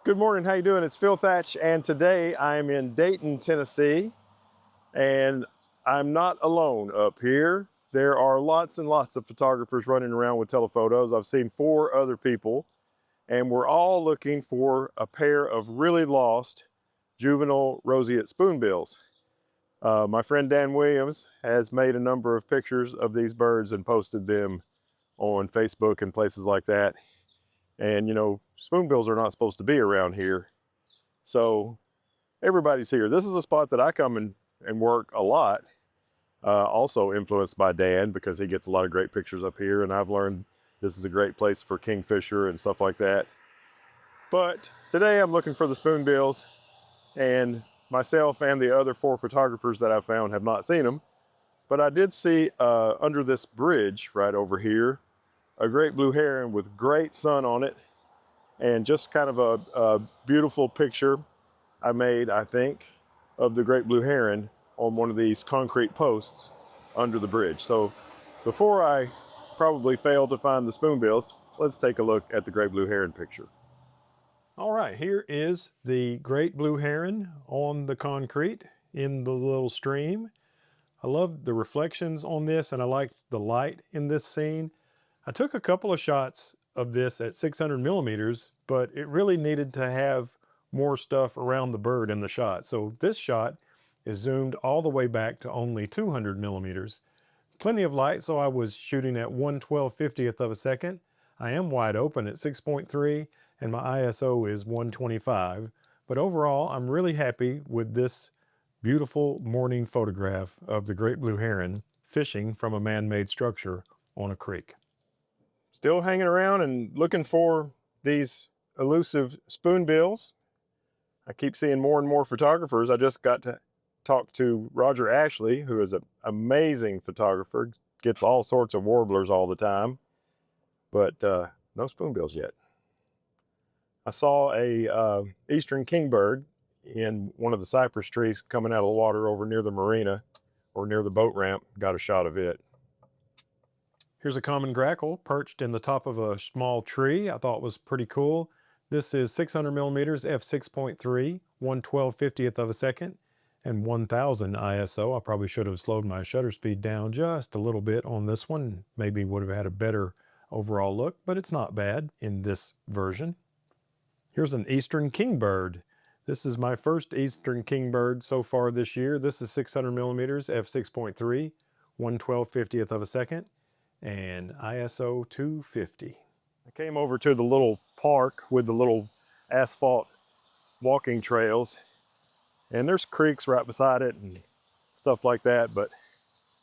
Good morning, how you doing? It's Phil Thatch, and today I'm in Dayton, Tennessee, and I'm not alone up here. There are lots and lots of photographers running around with telephotos. I've seen 4 other people, and we're all looking for a pair of really lost juvenile roseate spoonbills. My friend Dan Williams has made a number of pictures of these birds and posted them on Facebook and places like that. And you know, spoonbills are not supposed to be around here. So everybody's here. This is a spot that I come and work a lot. Also influenced by Dan because he gets a lot of great pictures up here, and I've learned this is a great place for kingfisher and stuff like that. But today I'm looking for the spoonbills, and myself and the other 4 photographers that I found have not seen them. But I did see under this bridge right over here, a great blue heron with great sun on it, and just kind of a beautiful picture I made, I think, of the great blue heron on one of these concrete posts under the bridge. So before I probably fail to find the spoonbills, let's take a look at the great blue heron picture. All right, here is the great blue heron on the concrete in the little stream. I love the reflections on this, and I like the light in this scene. I took a couple of shots of this at 600 millimeters, but it really needed to have more stuff around the bird in the shot. So this shot is zoomed all the way back to only 200 millimeters. Plenty of light, so I was shooting at 1/1250th of a second. I am wide open at 6.3, and my ISO is 125. But overall, I'm really happy with this beautiful morning photograph of the great blue heron fishing from a man-made structure on a creek. Still hanging around and looking for these elusive spoonbills. I keep seeing more and more photographers. I just got to talk to Roger Ashley, who is an amazing photographer, gets all sorts of warblers all the time, but no spoonbills yet. I saw a eastern kingbird in one of the cypress trees coming out of the water over near the marina or near the boat ramp. Got a shot of it. Here's a common grackle perched in the top of a small tree. I thought was pretty cool. This is 600 millimeters f6.3, 1/1250th of a second, and 1000 ISO. I probably should have slowed my shutter speed down just a little bit on this one. Maybe would have had a better overall look, but it's not bad in this version. Here's an eastern kingbird. This is my first eastern kingbird so far this year. This is 600 millimeters f6.3, 1/1250th of a second, and ISO 250. I came over to the little park with the little asphalt walking trails, and there's creeks right beside it and stuff like that, but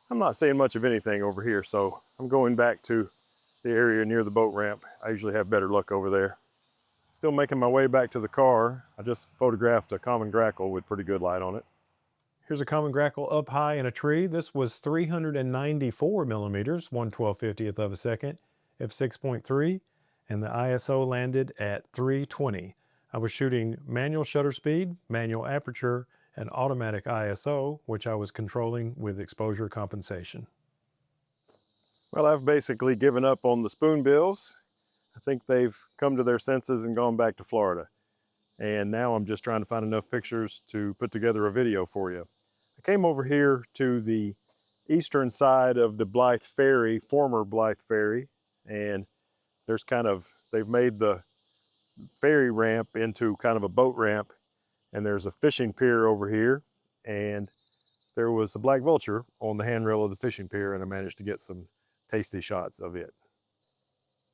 I'm not seeing much of anything over here, so I'm going back to the area near the boat ramp. I usually have better luck over there. Still making my way back to the car. I just photographed a common grackle with pretty good light on it. Here's a common grackle up high in a tree. This was 394 millimeters, 1/1250th of a second, f6.3, and the ISO landed at 320. I was shooting manual shutter speed, manual aperture, and automatic ISO, which I was controlling with exposure compensation. Well, I've basically given up on the spoonbills. I think they've come to their senses and gone back to Florida. And now I'm just trying to find enough pictures to put together a video for you. I came over here to the eastern side of the Blythe Ferry, former Blythe Ferry, and there's they've made the ferry ramp into kind of a boat ramp, and there's a fishing pier over here, and there was a black vulture on the handrail of the fishing pier, and I managed to get some tasty shots of it.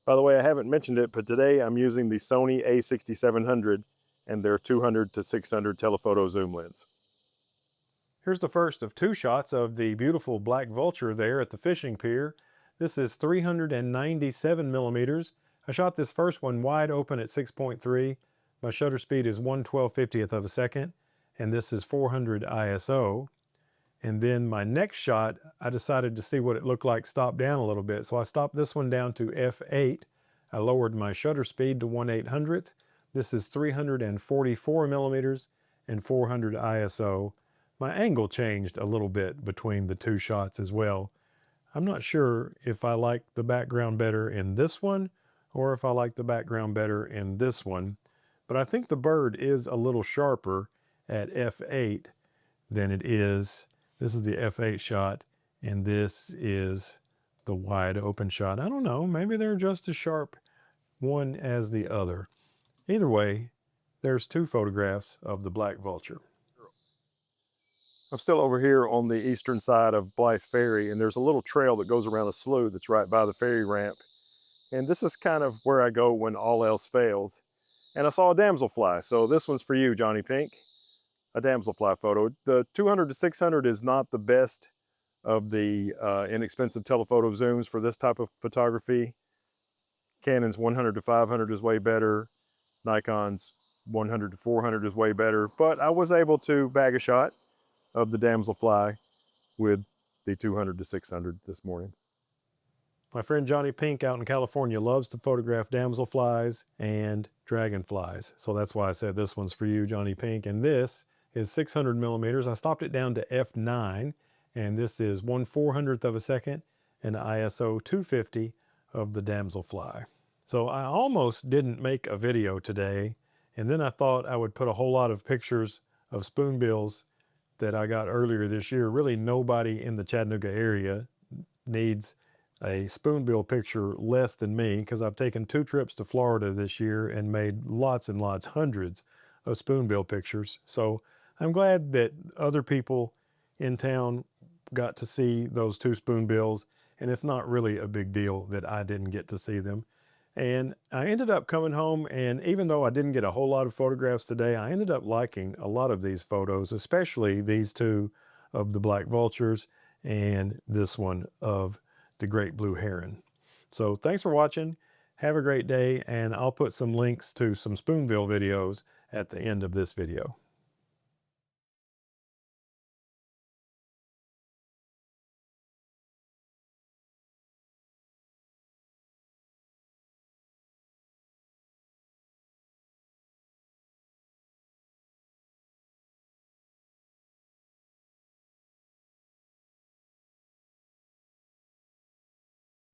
By the way, I haven't mentioned it, but today I'm using the Sony a6700 and their 200 to 600 telephoto zoom lens. Here's the first of 2 shots of the beautiful black vulture there at the fishing pier. This is 397 millimeters. I shot this first one wide open at 6.3. My shutter speed is 1/1250th of a second, and this is 400 ISO. And then my next shot, I decided to see what it looked like stop down a little bit. So I stopped this one down to f8. I lowered my shutter speed to 1/800th. This is 344 millimeters and 400 ISO. My angle changed a little bit between the 2 shots as well. I'm not sure if I like the background better in this one or if I like the background better in this one, but I think the bird is a little sharper at f8 than it is. This is the f8 shot, and this is the wide open shot. I don't know, maybe they're just as sharp one as the other. Either way, there's two photographs of the black vulture. I'm still over here on the eastern side of Blythe Ferry, and there's a little trail that goes around a slough that's right by the ferry ramp. And this is kind of where I go when all else fails. And I saw a damselfly, so this one's for you, Johnny Pink. A damselfly photo. The 200 to 600 is not the best of the inexpensive telephoto zooms for this type of photography. Canon's 100 to 500 is way better. Nikon's 100 to 400 is way better, but I was able to bag a shot of the damselfly with the 200 to 600 this morning. My friend Johnny Pink out in California loves to photograph damselflies and dragonflies. So that's why I said this one's for you, Johnny Pink. And this is 600 millimeters. I stopped it down to f9, and this is 1/400th of a second and ISO 250 of the damselfly. So I almost didn't make a video today, and then I thought I would put a whole lot of pictures of spoonbills that I got earlier this year. Really nobody in the Chattanooga area needs a spoonbill picture less than me, because I've taken 2 trips to Florida this year and made lots and lots, hundreds of spoonbill pictures. So I'm glad that other people in town got to see those 2 spoonbills, and it's not really a big deal that I didn't get to see them. And I ended up coming home, and even though I didn't get a whole lot of photographs today, I ended up liking a lot of these photos, especially these 2 of the black vultures and this one of the great blue heron. So thanks for watching. Have a great day, and I'll put some links to some spoonbill videos at the end of this video.